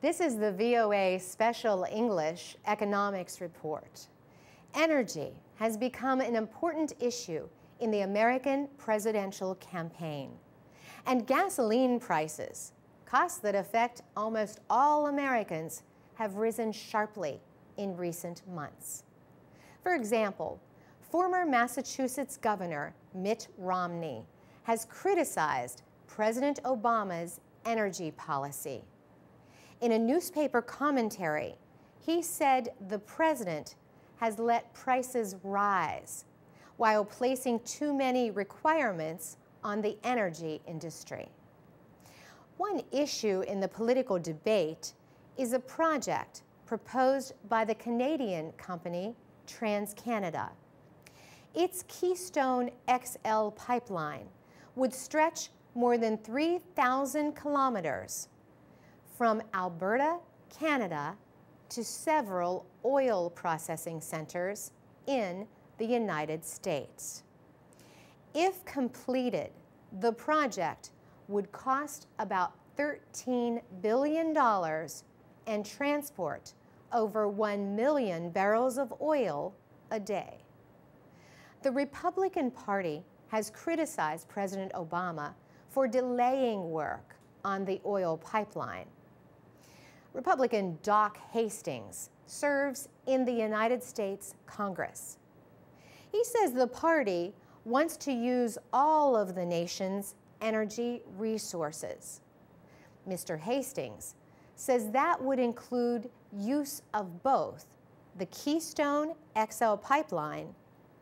This is the VOA Special English Economics Report. Energy has become an important issue in the American presidential campaign. And gasoline prices, costs that affect almost all Americans, have risen sharply in recent months. For example, former Massachusetts Governor Mitt Romney has criticized President Obama's energy policy. In a newspaper commentary, he said the president has let prices rise while placing too many requirements on the energy industry. One issue in the political debate is a project proposed by the Canadian company Transcanada. Its Keystone XL pipeline would stretch more than 3,000 kilometers from Alberta, Canada, to several oil processing centers in the United States. If completed, the project would cost about $13 billion and transport over 1 million barrels of oil a day. The Republican Party has criticized President Obama for delaying work on the oil pipeline. Republican Doc Hastings serves in the United States Congress. He says the party wants to use all of the nation's energy resources. Mr. Hastings says that would include use of both the Keystone XL pipeline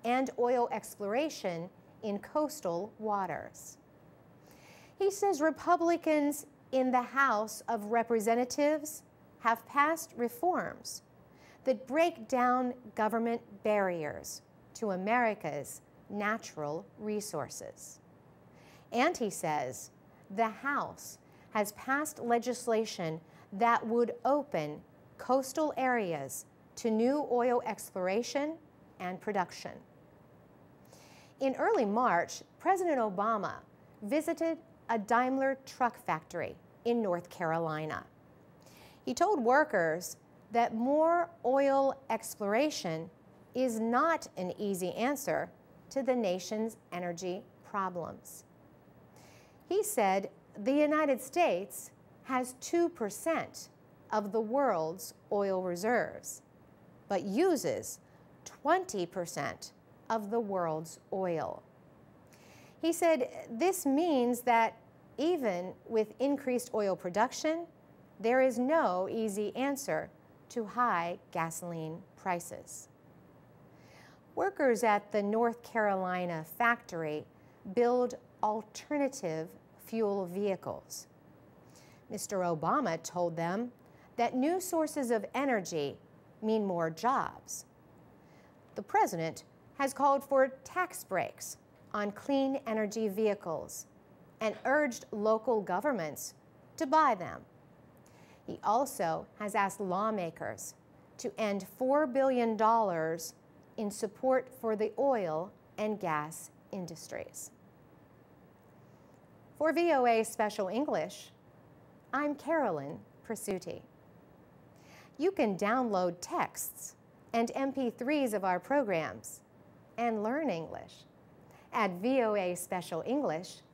and oil exploration in coastal waters. He says Republicans in the House of Representatives have passed reforms that break down government barriers to America's natural resources. And he says the House has passed legislation that would open coastal areas to new oil exploration and production. In early March, President Obama visited a Daimler truck factory in North Carolina. He told workers that more oil exploration is not an easy answer to the nation's energy problems. He said the United States has 2% of the world's oil reserves, but uses 20% of the world's oil. He said this means that even with increased oil production, there is no easy answer to high gasoline prices. Workers at the North Carolina factory build alternative fuel vehicles. Mr. Obama told them that new sources of energy mean more jobs. The president has called for tax breaks on clean energy vehicles and urged local governments to buy them. He also has asked lawmakers to end $4 billion in support for the oil and gas industries. For VOA Special English, I'm Carolyn Presutti. You can download texts and MP3s of our programs and learn English at voaspecialenglish.com.